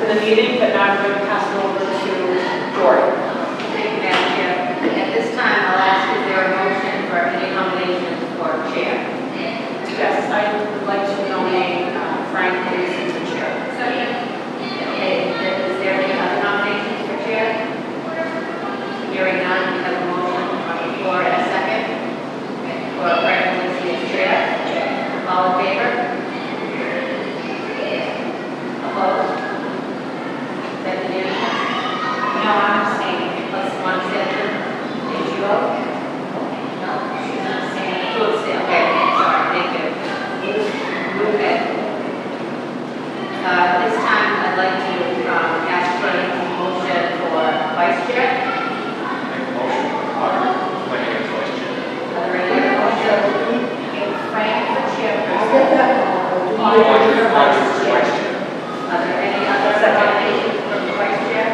the meeting, but now I'm going to pass it over to Dory. Thank you, Madam Chair. At this time, I'll ask if there are motion for any nominations for chair. Yes, I would like to nominate Frank Gleason for chair. Okay, is there any other nominations for chair? Hearing none, we have a motion on the floor and a second for Frank Lindsay as chair. All in favor? Opposed? Is that unanimous? No, I'm abstaining. Plus one abstention. Did you vote? No, she's not abstaining. Two abstain. Okay, sorry, thank you. Okay. This time, I'd like to ask for a motion for vice chair. Make a motion. My name is Vice Chair. Are there any other motions? Frank for chair. Roger for Vice Chair. Are there any other nominations for the vice chair?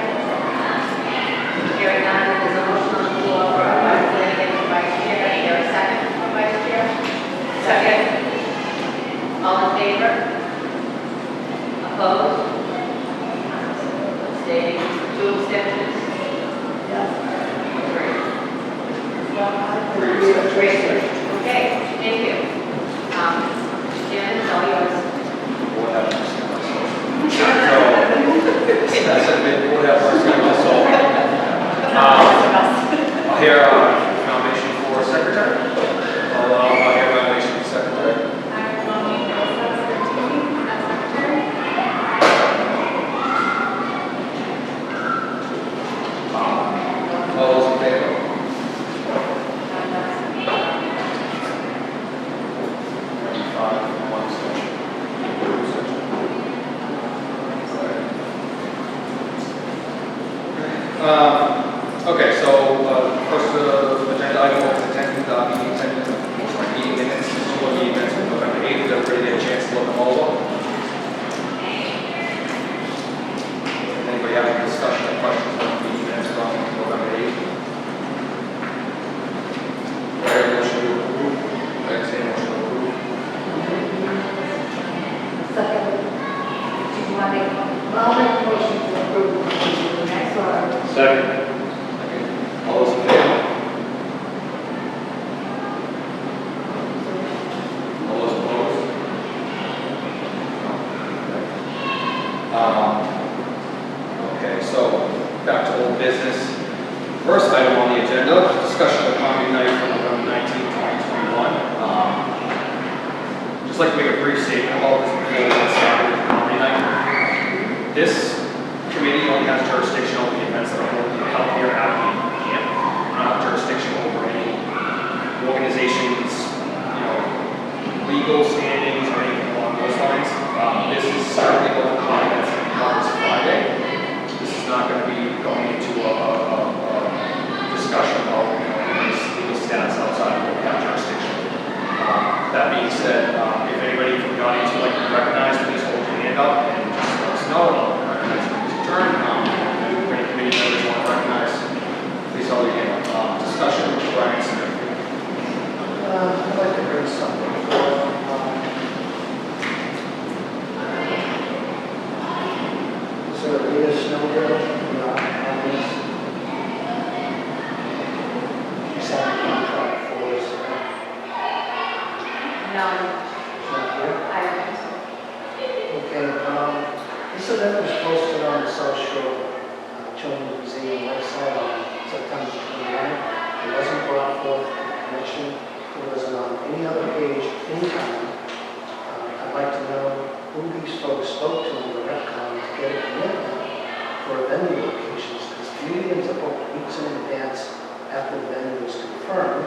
Hearing none, there's a motion on the floor for Vice Chair for vice chair. Is there a second for vice chair? Second. All in favor? Opposed? Abstaining? Two abstentions? Three. Okay, thank you. Jen, it's all yours. What happens to myself? So, I said, what happens to myself? I'll hear a nomination for secretary. I'll hear a nomination for secretary. I nominate Elsa Sartini as secretary. All those in favor? One abstention. Okay, so first agenda item was attending meeting minutes, school meeting minutes from November 8th. Did everybody get a chance to look them over? Anybody have any discussion or questions on the meeting minutes from November 8th? Very motion to approve. I'd say motion to approve. Second. Did you want to make, I'll make a motion to approve the next one. Second. All those in favor? All those opposed? Okay, so back to old business. First item on the agenda, discussion of comedy night from November 19, 2021. Just like to make a brief statement about this before we get started with comedy night. This committee only has jurisdiction over the events that are held here at the camp. We don't have jurisdiction over any organizations, legal standings or anything along those lines. This is certainly what the comments on this Friday. This is not going to be going into a discussion about anybody's legal status outside of what we have jurisdiction. That being said, if anybody from the audience would like to be recognized, please hold your hand up and just let us know. I'll recognize you as your turn. If any committee members want to recognize, please hold your hand up. Discussion with Brian Smith. I'd like to bring something forward. Is there a Rita Snowdale in the audience? She signed a contract for us. No, She's not here? I don't Okay, this event was posted on the South Shore Children's Museum website on September 29th. It wasn't brought forth in connection. It wasn't on any other page in town. I'd like to know who these folks spoke to in the RECCON to get a commitment for venue locations, because comedians are booked weeks in advance after the venue is confirmed.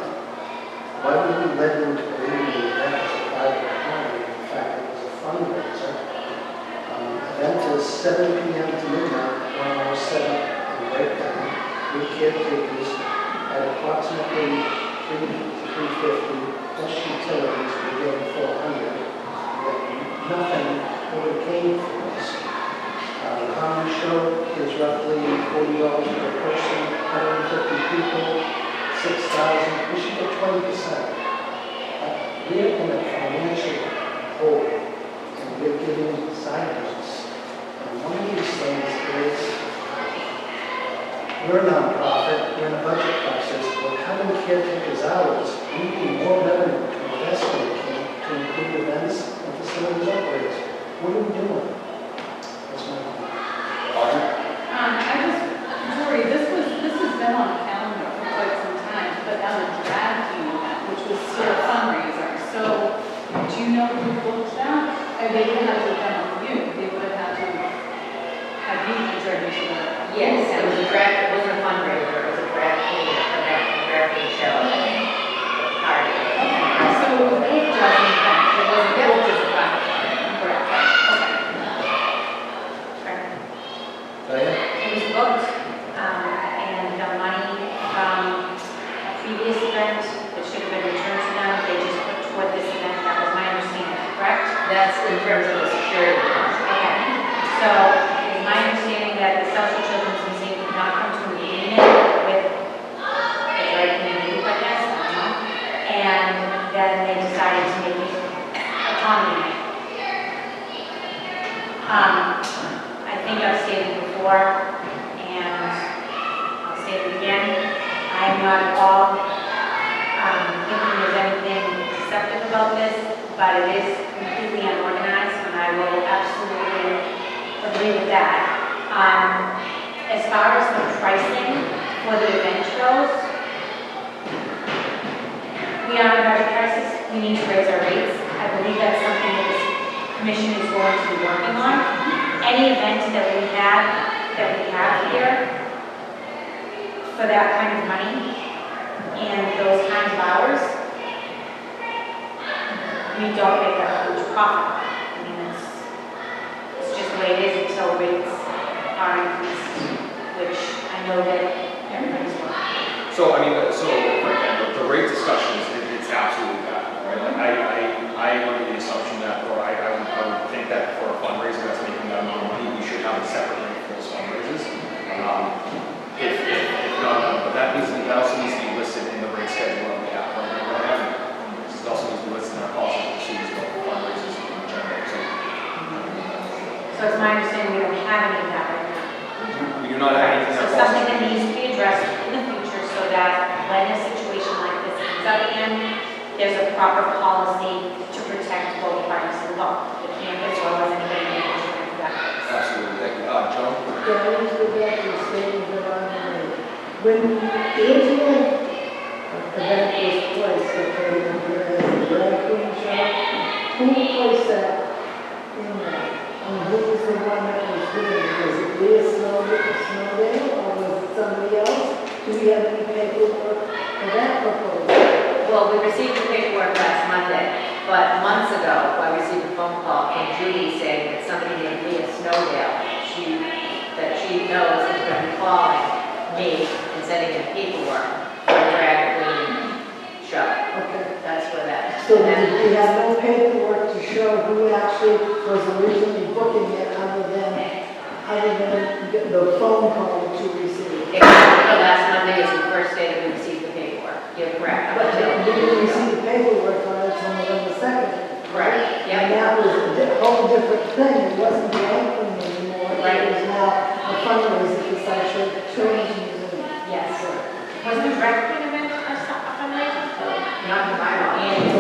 Why would we let them to believe the event was a private party? In fact, it was a fundraiser. Event is 7 p.m. to midnight, 1 hour setup and breakdown, with caretakers at approximately 3 to 350, plus utilities, we're getting 400. Nothing really came for us. The common show is roughly $40 per person, 150 people, 6,000. We should get 20%. We're in a financial hole, and we're giving signage. And one of these things we're a nonprofit, we're in a budget process, we're cutting caretakers' hours. We need more revenue to invest in the camp to include events and facilities operators. What are we doing? That's my point. Audrey? Tori, this has been on the calendar for quite some time, but on the draft event, which was still a fundraiser, so do you know who booked that? They would have to have done it with you, they would have had to have you contribute to that. Yes, it was a drag, it wasn't a fundraiser, it was a drag queen event, a drag queen show. Party. So it was booked as an event, it wasn't booked as a private party. Correct. Diane? It was booked, and the money from a previous event that should have been returned to them, they just put toward this event. That was my understanding, correct? That's in terms of the security. Okay. So it's my understanding that the South Shore Children's Museum did not come to an agreement with the drag community, I guess, I don't know. And then they decided to make it autonomy. I think I've stated before, and I'll state it again, I am not at all thinking there's anything deceptive about this, but it is completely unorganized, and I will absolutely agree with that. As far as the pricing for the event goes, we are in a budget crisis, we need to raise our rates. I believe that's something that this commission is going to be working on. Any event that we have here for that kind of money and those kinds of hours, we don't make a huge profit. I mean, it's just the way it is until rates are increased, which I know that everybody's working. So, I mean, the rate discussions, it's absolutely that, right? Like, I am under the assumption that, or I would think that for a fundraiser that's making that amount of money, we should have a separate rate for those fundraisers. If not, but that also needs to be listed in the rate schedule that we have right now. It also needs to be listed in our policy procedures for fundraisers in general. So it's my understanding we don't have any of that right now. We do not have anything So that something falls. that needs to be addressed in the future so that when a situation like this comes up again, there's a proper policy to protect both parties involved, the campus as well as anybody in the Absolutely, thank you. Joan? Yeah, I need to go back to the statement that I made. When the original event was placed, okay, when there was a drag queen show, who placed that in there? Who was the one that was doing it? Was it Leah Snowdale, or was it somebody else? Do we have any paperwork for that proposal? Well, we received the paperwork last Monday, but months ago, I received a phone call from Judy saying that somebody named Leah Snowdale, that she knows is going to be calling me and sending in paperwork for a drag queen show. Okay. That's where that. So we have no paperwork to show who actually was originally booking it other than the phone call that you received? Last Monday is the first day that we received the paperwork. You're correct. But we didn't receive the paperwork on it until November 2nd. Correct. And that was a whole different thing. It wasn't the opening anymore. Right. It was now a fundraiser for South Shore Children's Museum. Yes. Was the drag queen event a fundraiser? Not in my mind.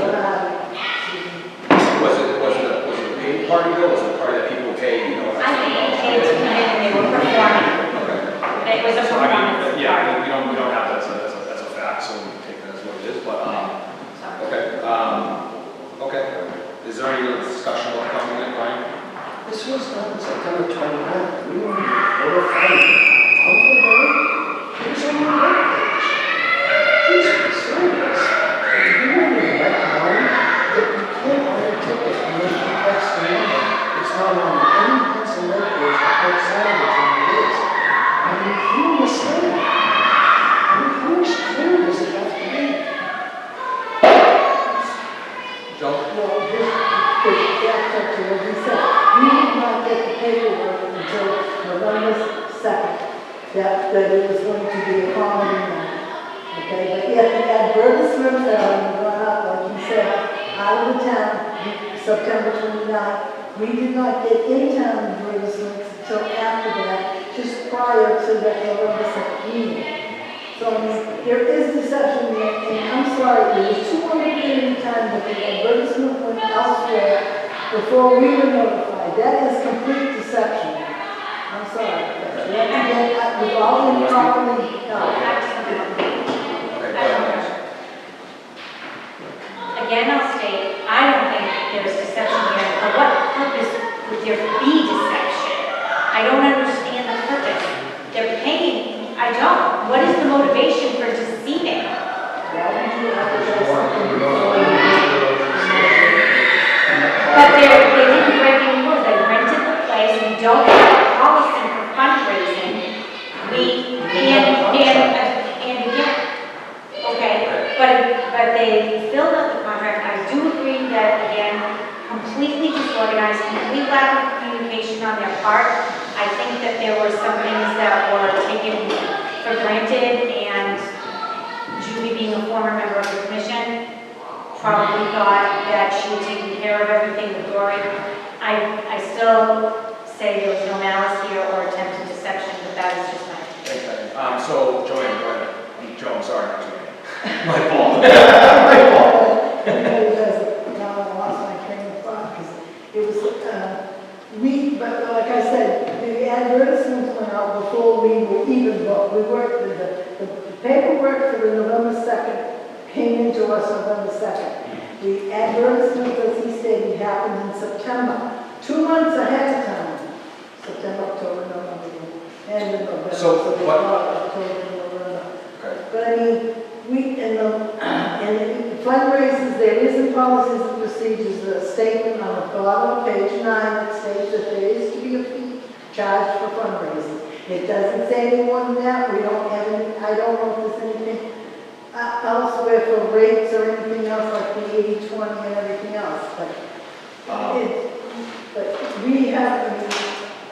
Was it a paid party though? Was it a party that people pay, you know? I think they came to come in and they were performing. Okay. It was a So, I mean, performance. yeah, we don't have that as a fact, so we can take that as what it is, but, okay. Okay. Is there any other discussion about coming in, Brian? This was done September 29th. We were notified. How could they? It was on the webpage. Please be serious. You wouldn't even let them know that you can't buy a ticket unless you text the number. It's not on any pencil webpage outside of the town it is. I mean, who understand? I mean, how much clearer does it have to be? Joe? No, just back up to what he said. We did not get the paperwork until November 2nd, that it was going to be a comedy night. Okay, but yet the advertisements that are gone up, like you said, out of the town, September 29th, we did not get in-town advertisements until after that, just prior to that November 2nd email. So there is deception there, and I'm sorry, it was 200 million times that the advertisement went elsewhere before we were notified. That is complete deception. I'm sorry. That again, we've all been properly held. Okay, go ahead. Again, I'll state, I don't think there's deception here. For what purpose would there be deception? I don't understand the purpose. They're paying, I don't. What is the motivation for deceiving? But they didn't break any rules. They rented the place. We don't have a policy for fundraising. And again, okay, but they filled out the contract. I do agree that, again, completely disorganized, complete lack of communication on their part. I think that there were some things that were taken for granted, and Julie, being a former member of the commission, probably thought that she was taking care of everything with Dory. I still say there was no malice here or attempted deception, but that is just my opinion. Thanks, Patty. So, Joanne, go ahead. Joe, I'm sorry, not Joanne. My fault. My fault. Now I lost my train of thought, because it was, but like I said, the advertisements went out before we were even booked. We worked, the paperwork for the November 2nd came into us November 2nd. The advertisements, as he stated, happened in September, 2 months ahead of time. September, October, November, and November. So they what- brought October, November. Okay. But I mean, in the fundraisers, there is in policies and procedures a statement on the bottom of page 9 that states that there is to be a fee charged for fundraising. It doesn't say any more than that. We don't have any, I don't know if there's anything elsewhere for rates or anything else like the 80-20 and everything else. But we have,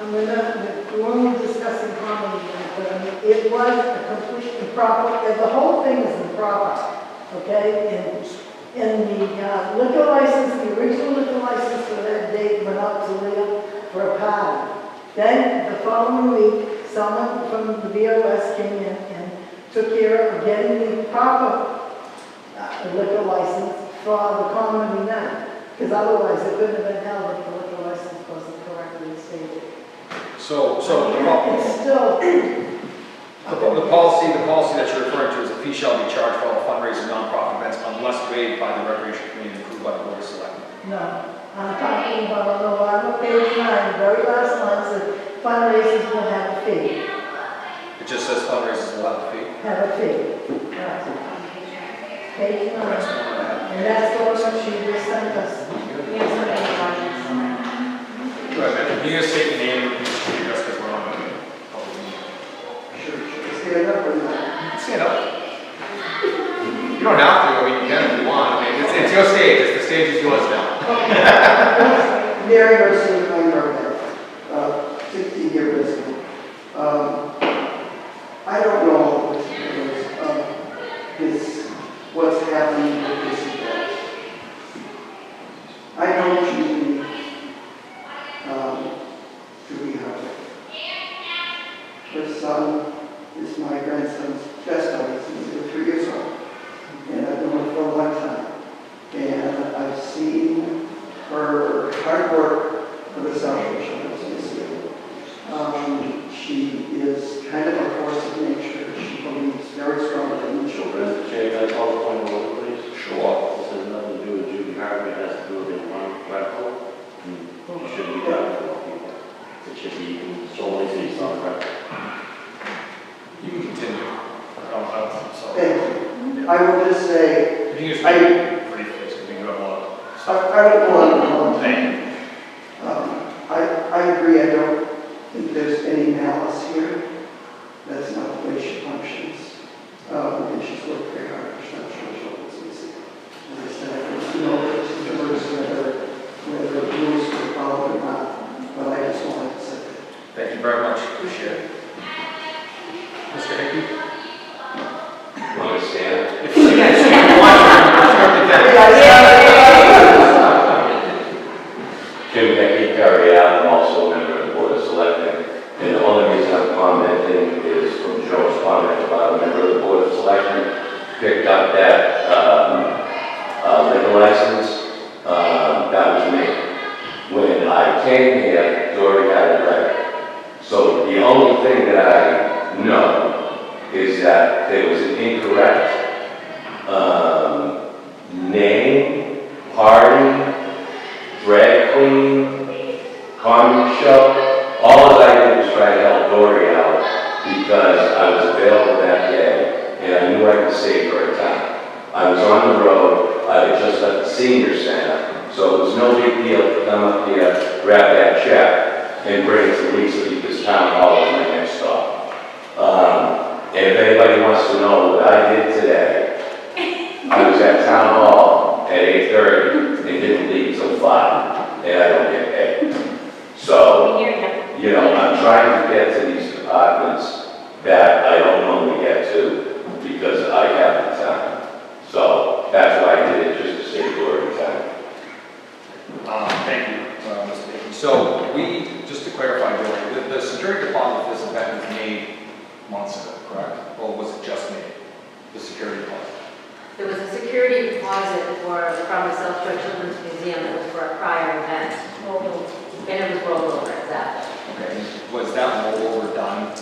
we're only discussing comedy, but I mean, it was a complete improper, the whole thing is improper, okay? And the liquor license, the original liquor license for that date went out to Leah for a party. Then the following week, someone from the BOS came in and took care of getting the proper liquor license for the comedy night. Because otherwise it couldn't have been held if the liquor license wasn't correctly stated. So It's still, the policy that you're referring to is a fee shall be charged for all fundraising nonprofit events unless waived by the recreation committee and approved by the board of selectmen. no, I'm talking about the bottom of page 9, the very last line says fundraisers will have a fee. It just says fundraisers will have a fee. Have a fee. Right. Page 9. That's the one I have. And that's the one that she just sent us. We have somebody in the audience. Go ahead, man. You just state your name and your address because we're on the public meeting. Stand up or not? You can stand up. You don't have to, I mean, you can if you want. I mean, it's your stage, the stage is yours now. Mary Mercer, my girlfriend, 16-year resident. I don't know what's happening with this event. I don't usually do we have it. Her son is my grandson's best buddy since they were 3 years old. And I've known her for a long time. And I've seen her hard work for the South Shore Children's Museum. She is kind of a force of nature. She believes very strongly in children. Mr. Chair, can I call the point of order, please? Sure. This has nothing to do with Judy Harvey, it has to do with the one rifle. You shouldn't be talking about people. It should be solely based on the record. You can continue. So, Thank you. I will just say, if you just I- make brief, because we do have a lot of I stuff. don't want to. Thank you. I agree, I don't think there's any malice here. That's not the way she functions. And she's worked very hard for South Shore Children's Museum. As I said, I don't know if it's diverse, whether rules were followed or not, but I just wanted to say that. Thank you very much, appreciate it. Mr. Hickey? Want to stand? If you want Jim Becky, Perry, I'm also a member of the Board of Selectmen. And the only reason I'm commenting is from Joe's comment about a member of the Board of Selectmen picked up that liquor license. That was me. When I came here, Dory had it right. So the only thing that I know is that there was an incorrect name, party, drag queen, comedy show. All that I did was try to help Dory out because I was available that day and I knew I could save her a time. I was on the road, I had just left the senior center, so it was no big deal to come up here, grab that check, and bring it to Lisa because town hall was my next stop. And if anybody wants to know what I did today, I was at town hall at 8:30 and didn't leave till 5, and I don't get paid. So, you know, I'm trying to get to these departments that I don't normally get to because I have the time. So that's why I did it, just to save Dory time. Thank you, Mr. Dickey. So just to clarify, Dory, the security deposit for this event was made months ago, correct? Or was it just made, the security deposit? There was a security deposit from the South Shore Children's Museum that was for a prior event. And it was rolled over, exactly. Okay, was that rollover done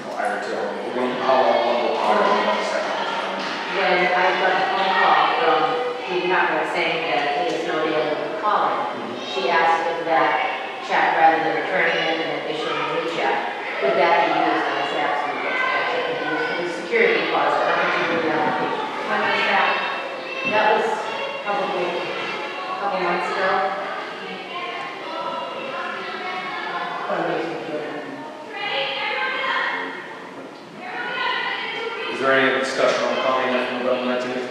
prior to, how long prior to the second? When I got a phone call from the department saying that Leah Snowdale would call in, she asked if that check, rather than returning it and issuing a new check, could that be used? And I said, absolutely, that check could be used for the security deposit, nothing to do with the application. When was that? That was probably a couple months ago. Is there any discussion on the county from November 19th?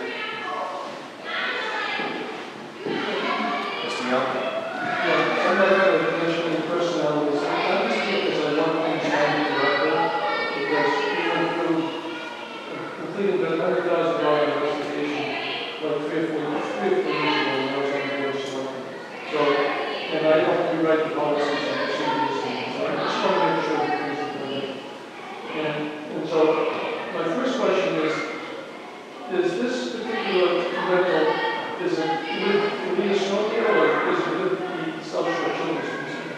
Mr. Young? Yeah, I'm not going to mention any personnel, I just think it's a one-page standing director, because we went through, completed the $100,000 investigation, like 3 or 4 years ago, when I was on the board of selectmen. So, and I don't rewrite the policies and procedures, so I just want to make sure that things are done. And so, my first question is this particular rental, is it with Leah Snowdale or is it with the South Shore Children's Museum?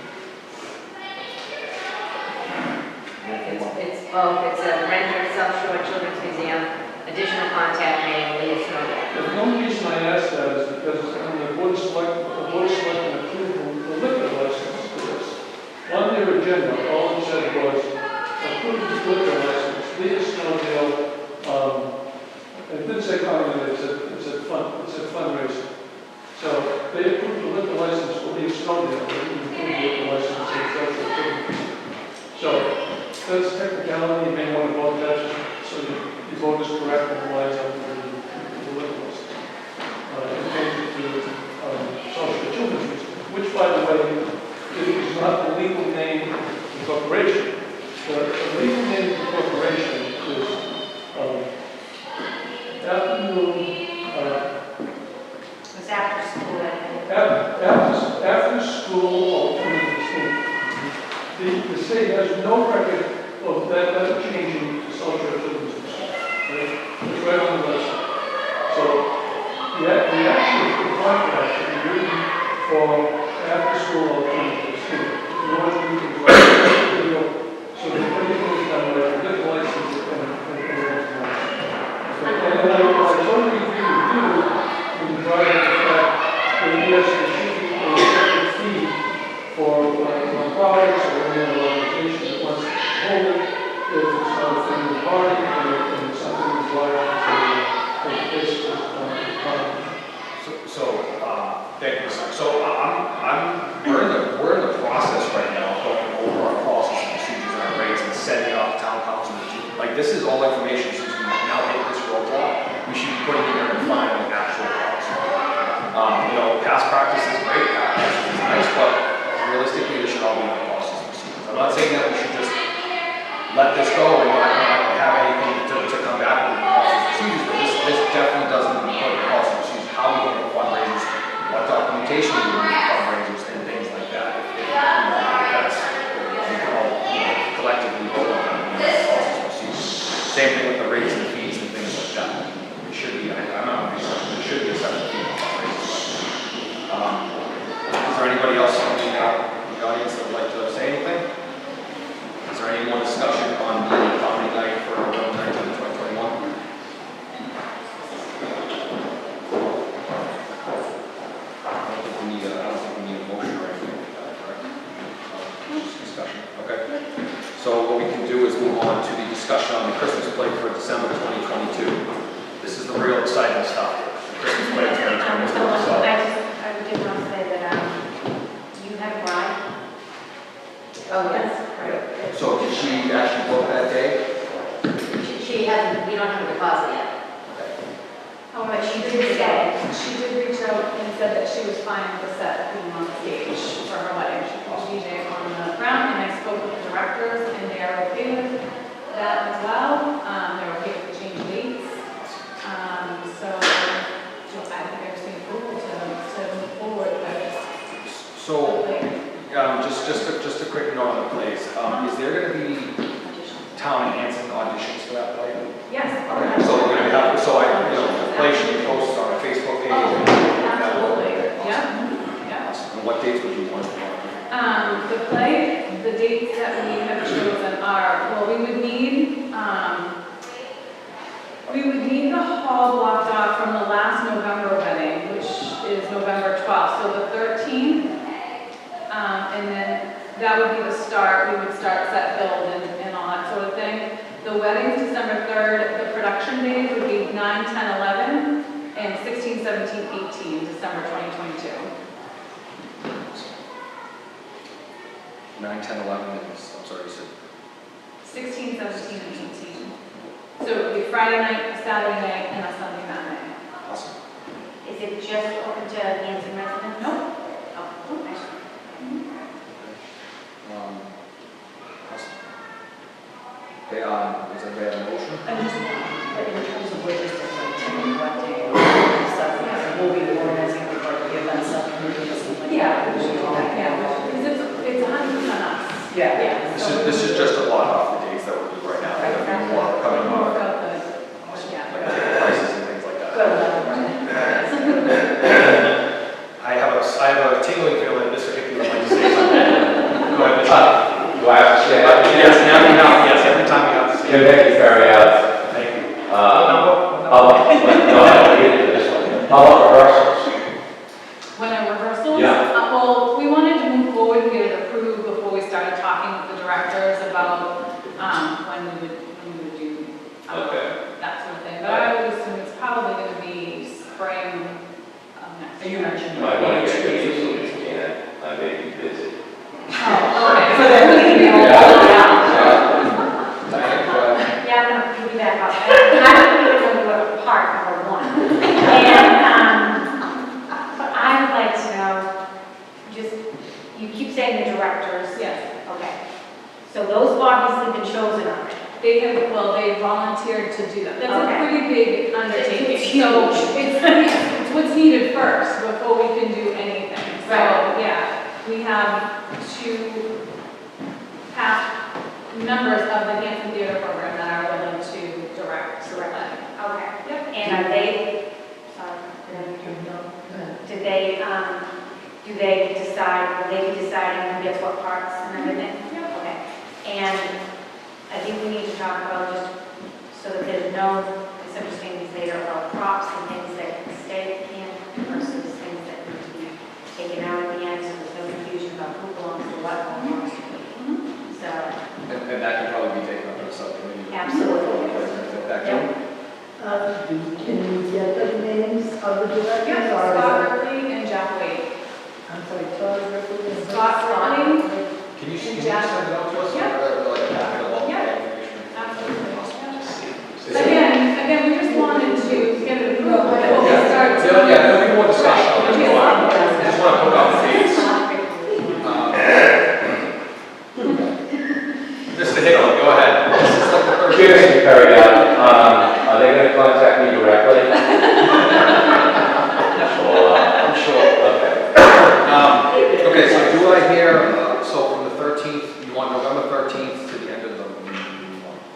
It's both. It's a renter at South Shore Children's Museum, additional contact name, Leah Snowdale. The only reason I ask that is because when the Board of Selectmen approved the liquor license for this, on their agenda, all it said was, approve the liquor license, Leah Snowdale, it didn't say comedy, it said fundraiser. So they approved the liquor license for Leah Snowdale, they didn't approve the liquor license for the South Shore Children's Museum. So that's technicality, you may want to vote that, so your vote is correct and lines up with the liquor license. And change it to South Shore Children's Museum, which, by the way, is not the legal name of the corporation. The legal name of the corporation is It's after school, I think. After school alternative school. The state has no record of that changing to South Shore Children's Museum. Right? It's right on the website. So the actual contract should be written for after school alternative school. You want to do things right. So the everything is done right, the liquor license and everything else. And I totally agree with you when you brought up the fact that yes, there should be a separate fee for products or any other organization that wants to hold it if it's not a family party and it's something that's large to basically Thank you, sir. So we're in the process right now of going over our policies and procedures and our rates and setting up town council. Like, this is all information, since we now hit this roadblock, we should be putting in there and finding an actual policy. Past practice is great, past practice is nice, but realistically, there should all be no policies and procedures. I'm not saying that we should just let this go and not have anything to come back with policies and procedures, but this definitely doesn't put in policies and procedures, how we handle fundraisers, what documentation we need for fundraisers and things like that. If that's, we can all collectively vote on that. Okay. So what we can do is move on to the discussion on the Christmas plate for December 2022. This is the real exciting stuff here. The Christmas plate 2022. So, I did want to say that, you had a bride? Oh, yes. Right. so did she actually book that day? She hasn't, we don't have a deposit yet. Oh, But she did say, She did reach out and said that she was fine with the set being on stage for her wedding. She was DJ on the ground, and I spoke with the directors, and they are okay with that as well. They're okay with the change dates. So I think I just need approval to move forward with this. So, just a quick note on the plays. Is there going to be town and Hanson auditions for that play? Yes. Okay, so we're going to have, the play should be posted on our Facebook page. Absolutely, yeah, yeah. And what dates would you want? The play, the dates that we have chosen are, well, we would need the hall blocked off from the last November wedding, which is November 12th, so the 13th. And then that would be the start, we would start set build and all that sort of thing. The wedding's December 3rd, the production days would be 9, 10, 11, and 16, 17, 18, December 2022. 9, 10, 11 is, I'm sorry, you said. 16, 17, and 18. So it would be Friday night, a Saturday night, and a Sunday matinee. Awesome. is it just open to Hanson residents? No. Oh, okay. Awesome. Okay, does anybody have a motion? And just, but in terms of logistics, like ticket collecting and stuff, we'll be organizing the part of the event stuff, committee or something like that. Yeah, because it's 100% us. Yeah. This is just a lot off the dates that we'll do right now. There'll be more coming More on. about the, Awesome. yeah. Like ticket prices and things like that. Good. I have a tingling feeling Mr. Hickey would like to say something. Go ahead, Mr. Do I have to say that? Yes, now you have, yes, every time you have to say. Jim Hickey, Ferry Ave. Thank you. How about, no, I don't get into this one. How about rehearsals? When our rehearsals? Yeah. Well, we wanted to move forward and get it approved before we started talking with the directors about when we would do that sort of thing. But I would assume it's probably going to be spring of next year. You mentioned. I want to get to this one again. I may be busy. Oh, okay. So then we can be all Yeah. Yeah, I'm gonna piggyback off that. I don't even know what part, number one. But I would like to know, just, you keep saying the directors. Yes. Okay. So those have obviously been chosen already. They volunteered to do that. That's Okay. a pretty big undertaking. It's So huge. it's what's needed first before we can do anything. So, Right. yeah, we have 2 past members of the Hanson Theater Program that are willing to direct the play. Okay. Yep. And are they, sorry, do they decide, will they be deciding who gets what parts and everything? Yep. Okay. And I think we need to talk about just, so that there's no misunderstandings later about props and things that can stay in versus things that need to be taken out at the end, so there's no confusion about who belongs to what belongs to who. So, And that can probably be taken up in a subcommittee. Absolutely. Back to you. Can you get the names of the directors? Yeah, or is Scott it- Ripley and Jack Wade. I'm sorry, Todd Ripley and. Scott Ripley. Can you send it Jack. out to us? Yeah. Or like a packet of all the Yeah. information? Absolutely. Is there- Again, we just wanted to get it approved before we Yeah, start. there'll be more discussion on this. Right. I just want to put out the dates. Mr. Hickey, go ahead. This is like the third. Excuse me, Ferry Ave. Are they going to contact me directly? I'm sure. Okay. Okay, so do I hear, so from the 13th, you want November 13th to the end of the month,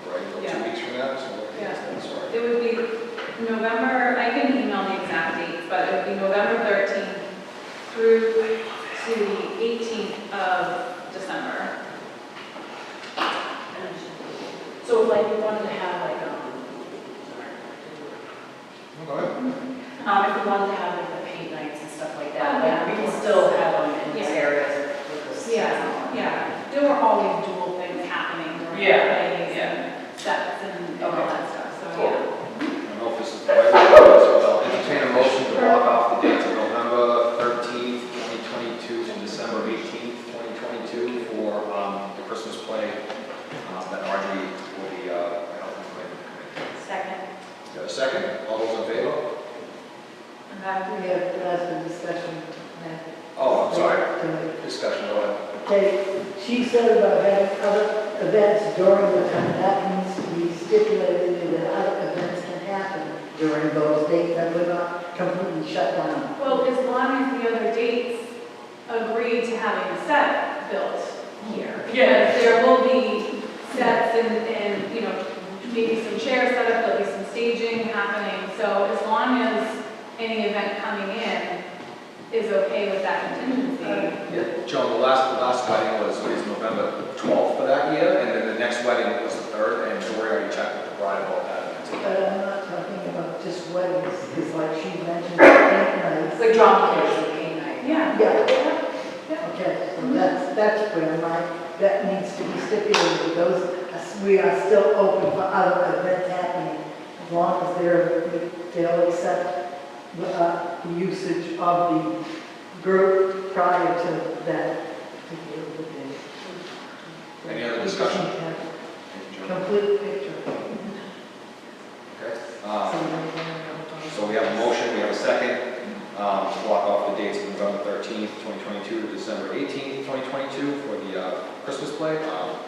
right? Or Yeah. 2 weeks from now, so. Yeah. Sorry. It would be November, I can email the exact dates, but it would be November 13th through to the 18th of December. So like we wanted to have like, Go ahead. if we wanted to have like the paint nights and stuff like that, Oh, yeah. like we can still have them in these Yeah. areas with this. Yeah. There were always Steps and all that stuff, so, yeah. I don't know if this is the right way, but I'll entertain a motion to block off the dates of November 13th, 2022 to December 18th, 2022 for the Christmas play that Audrey will be helping with. Second. Got a second? All those in favor? We have last discussion. Oh, I'm sorry. Tonight. Discussion, go ahead. Okay, she said about having other events during the time, that needs to be stipulated that other events can happen during those dates, that we're not completely shut down. Well, as long as the other dates agree to having a set built here. Because there will be sets and, you know, maybe some chairs set up, there'll be some staging happening. So as long as any event coming in is okay with that contingency. Yeah, Joan, the last wedding was November 12th for that year, and then the next wedding was the 3rd, and Dory already checked with the bride about that. But I'm not talking about just weddings, because like she mentioned, paint nights. Like drama course, okay, night. Yeah. Yeah. Okay, so that's where that needs to be stipulated, those, we are still open for other events happening, as long as they'll accept the usage of the group prior to that particular day. Any other discussion? Complete picture. Okay. So we have a motion, we have a second, to block off the dates of November 13th, 2022 to December 18th, 2022 for the Christmas play.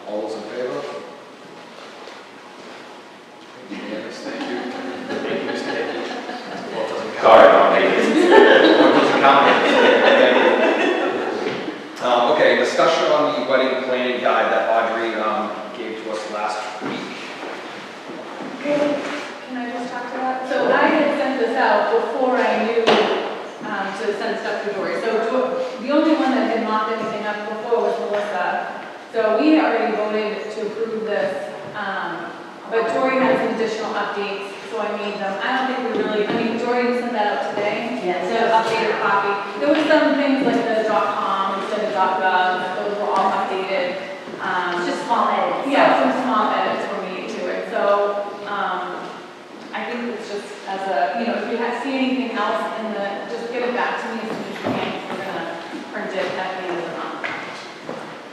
All those in favor? Unanimous, thank you. Thank you, Mr. Hickey. Well, it doesn't count. Sorry, I'll make it. Well, it doesn't count. Thank you. Okay, discussion on the wedding planning guide that Audrey gave to us last week. Can I just talk to that? So I had sent this out before I knew to send stuff to Dory. So the only one that had mocked anything up before was Melissa. So we already voted to approve this, but Dory had some additional updates, so I made them. I don't think we really, I mean, Dory sent that out today. Yes. So updated copy. There were some things like the .com instead of .gov, those were all updated. It's just small edits. Yeah, some small edits were made to it, so, I think it's just as a, you know, if you see anything else in the, just get it back to me as soon as you can, we're gonna print it at the end of the month.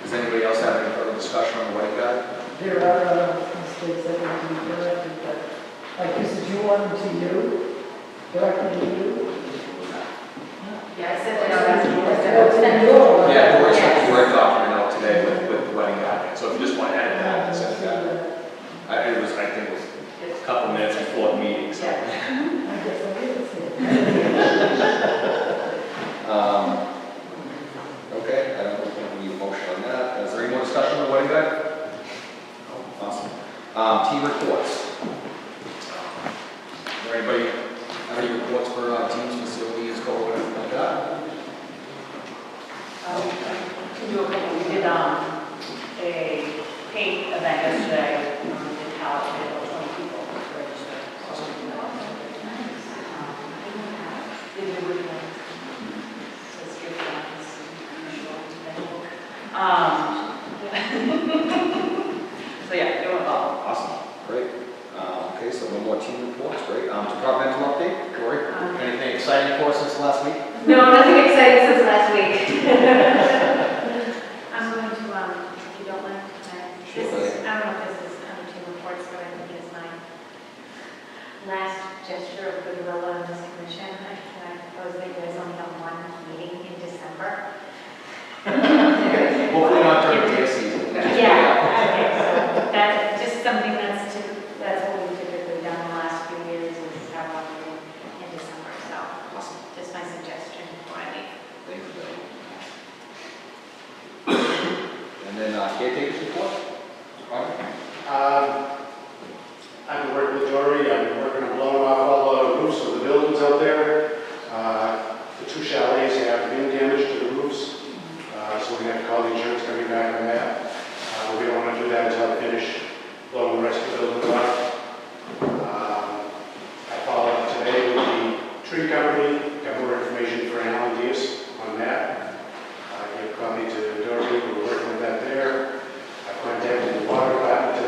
Does anybody else have any further discussion on the wedding guide? There are mistakes that need to be corrected, but like you said, you want them to you, directly to you. Yeah, I said that already. Yeah, Dory sent the Word document out today with the wedding guide, so if you just want to edit that and send it back. I think it was a couple minutes before the meeting, so. I guess I did see it. Okay, I don't think we need a motion on that. Is there any more discussion on the wedding guide? No? Awesome. Team reports. Is there anybody have any reports for teams, facilities, code, anything like that? We did a paint event yesterday, did pallet, we had about 20 people registered. Did a good one. Says gift So yeah, it went well. Awesome, great. Okay, so no more team reports, great. Departmental update, Dory, anything exciting for us since last week? No, nothing exciting since last week. I'm going to, if you don't mind, this is, I don't know if this is under team reports, but I think it's mine. Last gesture of goodwill on this commission, I propose that you guys only have one meeting in December. Hopefully not during deer season. Yeah, okay, so that's just something that's what we've typically done the last few years is have one meeting in December, so Awesome. just my suggestion before I leave. Thank you, Betty. And then caretakers report? I've been working with Dory, I've been working on blowing off all the roofs of the buildings out there. The two chalets have wind damage to the roofs, so we're going to have to call the insurance company back on that. We don't want to do that until I finish blowing the rest of the buildings off. I followed up today with the tree company, got more information for Alan Diaz on that. I gave a copy to Dory, we're working with that there. I contacted the water department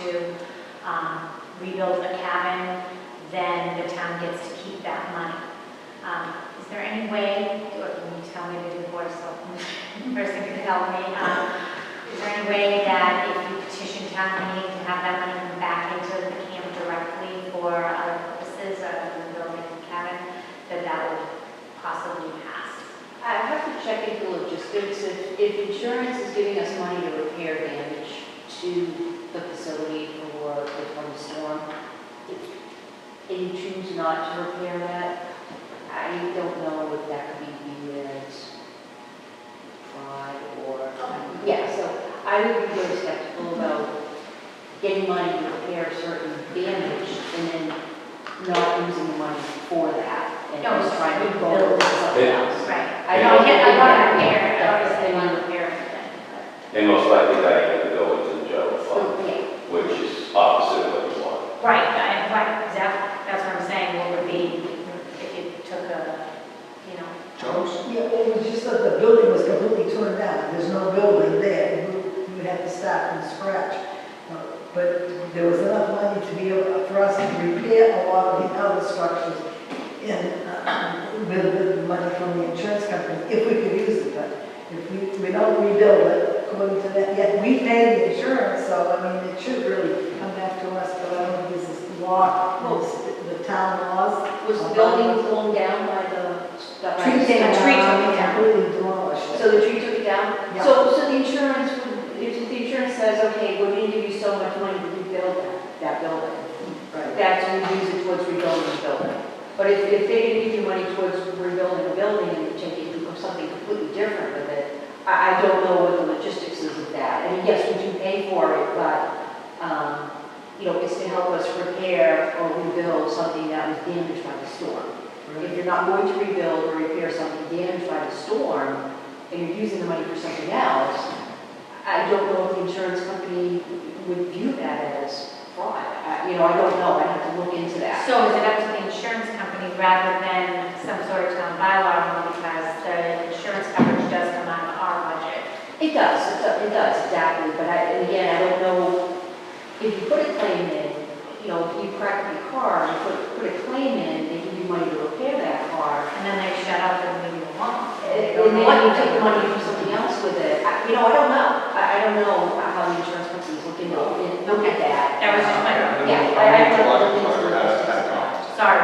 to rebuild a cabin, then the town gets to keep that money. Is there any way, or can you tell me to do board of selectmen, person could help me? Is there any way that if you petition town meeting to have that money come back into the camp directly for other purposes other than building a cabin, that would possibly pass? I have to check into logistics. If insurance is giving us money to repair damage to the facility for the storm, and you choose not to repair that, I don't know if that could be viewed as fraud or, yeah, so I would be very skeptical about getting money to repair certain damage and then not using the money for that. And No, just trying to it's build something Yeah. else. Right. I No, don't I think want to that- repair, that- obviously, I want to repair everything. And most likely that you could go into the general fund, So, yeah. which is opposite of what you want. Right, right, exactly, that's what I'm saying, what would be if you took a, you know, Jones? Yeah, it was just that the building was completely torn down, there's no building there, you would have to start from scratch. But there was enough money to be able, for us to repair a lot of the other structures with the money from the insurance company, if we could use it, but if we don't rebuild it according to that, yet we pay the insurance, so I mean, it should really come back to us, but I don't think this is law, the town laws. Was the building blown down by the? Tree came A tree down, took it down. completely demolished. So the tree took it down? Yeah. So the insurance, if the insurance says, okay, we're going to give you so much money to rebuild that building, Right. that's when you use it towards rebuilding the building. But if they're going to give you money towards rebuilding the building and you take it to something completely different with it, I don't know what the logistics is of that. I mean, yes, we do pay for it, but, you know, it's to help us repair or rebuild something that was damaged by the storm. If you're not going to rebuild or repair something damaged by the storm, and you're using the money for something else, I don't know if the insurance company would view that as fraud. You know, I don't know, I have to look into that. so is it up to the insurance company rather than some sort of town bylaw, because the insurance coverage does come out of our budget? It does, exactly, but and again, I don't know, if you put a claim in, you know, if you crack your car, and put a claim in, they give you money to repair that car, And then they shut up and leave you alone. and then you take the money and do something else with it. You know, I don't know. I don't know how the insurance companies look at that. That was just my, Yeah, I I need to don't look look into into the that. logistics of that. sorry.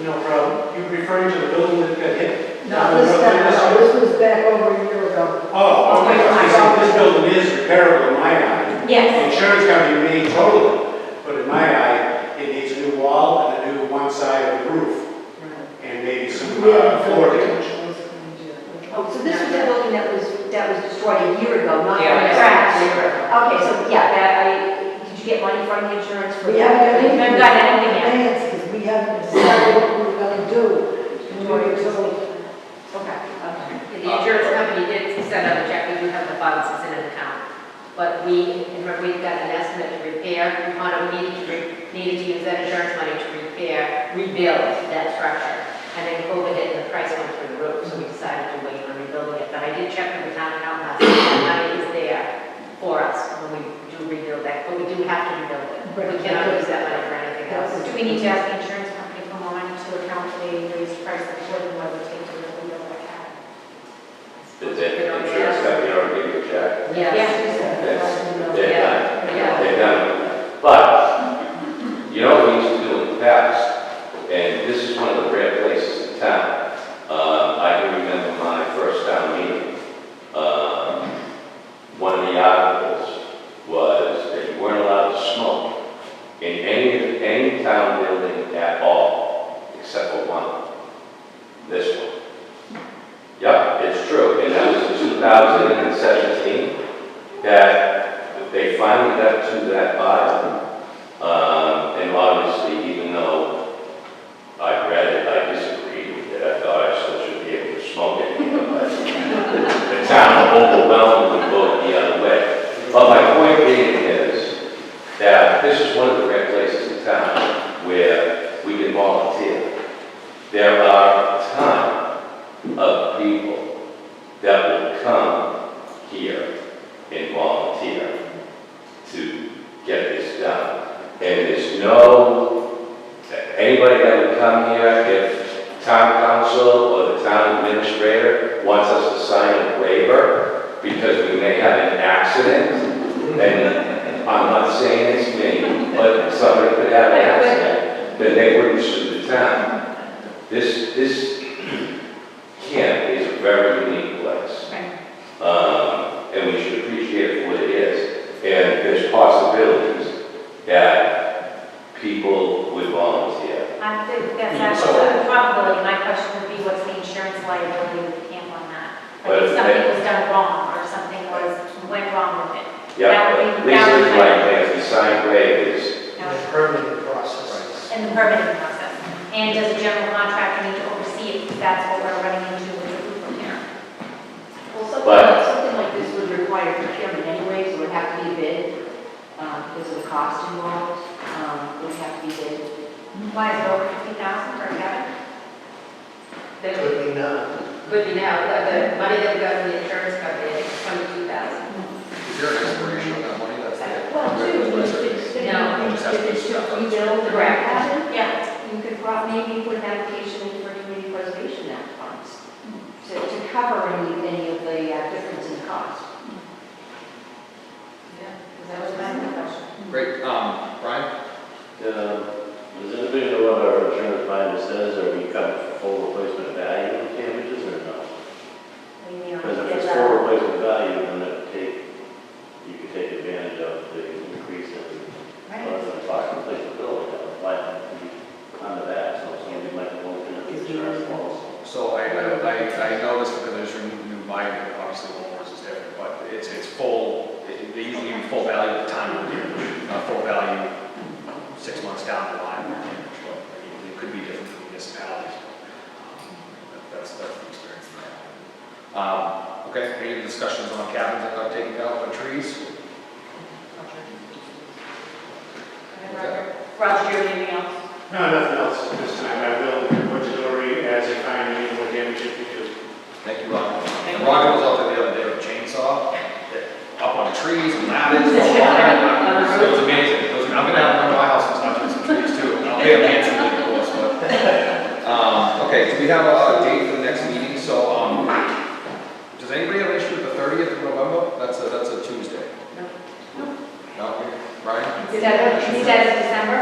No problem. You're referring to the building that got hit? No, this time, no, this was back over a year ago. Oh, okay. I see, this building is repairable in my eye. The Yes, insurance company may totally, but in my eye, it needs a new wall and a new one side of the roof, and maybe some floor damage. Oh, so this was a building that was destroyed a year ago, not from Yeah. the crash. Okay, so yeah, did you get money from the insurance for? We haven't got anything. Haven't got anything yet. Because we haven't decided what we were gonna do. And we were told, Okay. The insurance company did send out a check, we do have the funds, it's in an account. But we've got an estimate to repair, we found out we needed to use that insurance money to rebuild that structure. And then COVID hit and the price went through the roof, so we decided to wait on rebuilding it. But I did check with the town accountant, that money is there for us when we do rebuild that, but we do have to rebuild it. We cannot use that money for anything else. do we need to ask the insurance company for more money to account for the raised price of wood and what it would take to rebuild that cabin? Did the insurance company already give you a check? They're done. Yeah. They're done. But, you know what we used to do in the past, and this is one of the rare places in town. I can remember my first town meeting. One of the articles was that you weren't allowed to smoke in any town building at all, except for one. This one. Yep, it's true, and that was in 2017, that they finally got to that bylaw. And obviously, even though I read it, I disagreed with it, I thought I still should be able to smoke it, but the town overwhelmingly voted the other way. But my point being is that this is one of the rare places in town where we can volunteer. There are a ton of people that will come here and volunteer to get this done. permitting process. And does a general contractor need to oversee it? Because that's what we're running into with the roof repair. Well, But- something like this would require procurement anyway, so it would have to be bid, because of the cost involved, would have to be bid. Why is it over 50,000 for a cabin? That Could be not. Could be now, the money that we got from the insurance company is 22,000. Is there an expiration on that money that's there? Well, too, No. if it's to rebuild the Correct. cabin, Yeah. you could maybe put an application in for community preservation act funds to cover any of the difference in cost. Yeah, because that was my question. Great, Brian? Does anybody know what our insurance binder says, are we covered for full replacement value of damages or no? Because if it's full replacement value, then it would you could take advantage of the increase in the cost of replacement bill, that might be under that, so somebody might want to look at the insurance policy. So I know this because there's a new binder, obviously homeowners is different, but it's full, they usually give you full value at the time of the year, not full value 6 months down the line. But I mean, it could be different for municipalities. That's the experience that I have. Okay, any discussions on cabins that got taken down by trees? Roger, do you have anything else? No, nothing else at this time. I will report to Dory as I find any more damage if we do. Thank you, Roger. And Roger was out there the other day with a chainsaw, up on trees and ladders. It was amazing. I'm gonna have one in my house and touch some trees too. I'll pay him handsomely, of course, but. Okay, so we have a date for the next meeting, so, does anybody have an issue with the 30th of November? That's a Tuesday. No, Brian? Is that December?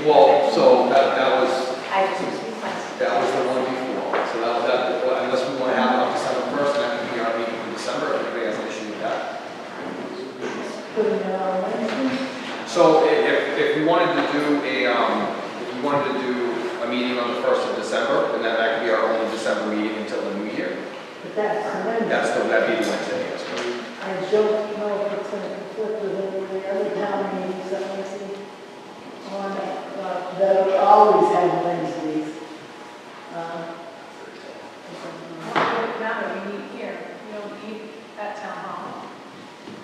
Well, so that was, I just requested. that was the one before. So unless we want to have it on December 1st, that can be our meeting in December, if anybody has an issue with that. Put it on Wednesday. So if we wanted to do a meeting on the 1st of December, then that could be our only December meeting until the new year. But that's Wednesday. That'd be the Wednesday, yes. I don't know if it's going to conflict with any of the other town meetings that I see on, that always have Wednesdays. Now we meet here, we don't meet at town hall.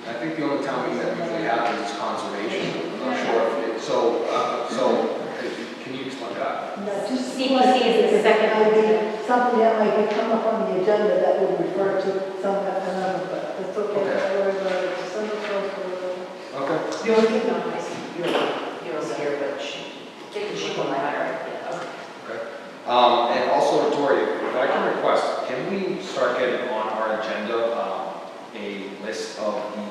I think the only town meeting that we usually have is conservation. I'm not sure if it, so can you explain that? No, just CPC is the second. idea, something that might come up on the agenda that would refer to some another, but it's okay. Okay. Don't worry about it. December 1st or Okay. The only thing that I see, you're here, but she will matter. Okay. And also, Tori, if I can request, can we start getting on our agenda a list of the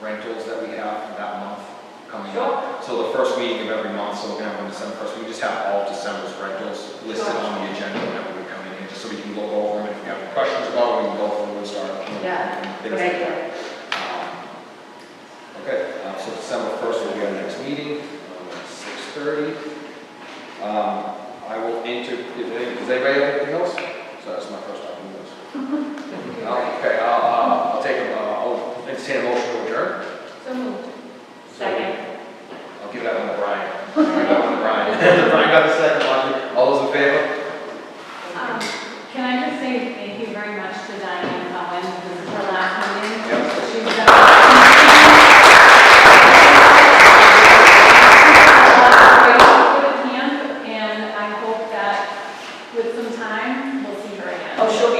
rentals that we have for that month coming up? So the first meeting of every month, so we're gonna have on December 1st, we just have all of December's rentals listed on the agenda whenever we come in, just so we can look over them. If we have any questions about it, we can go through and start. Yeah, things good like idea. that. Okay, so December 1st will be our next meeting, 6:30. I will does anybody have anything else? So that's my first time doing this. Okay, I'll entertain a motion to adjourn. So moved. Second. I'll give that one to Brian. Give that one to Brian. Brian got the second one. All those in favor? Can I just say thank you very much to Diane Cohen, this is her last meeting. Yep. She's done with camp, and I hope that with some time, we'll see her again. Oh, she'll be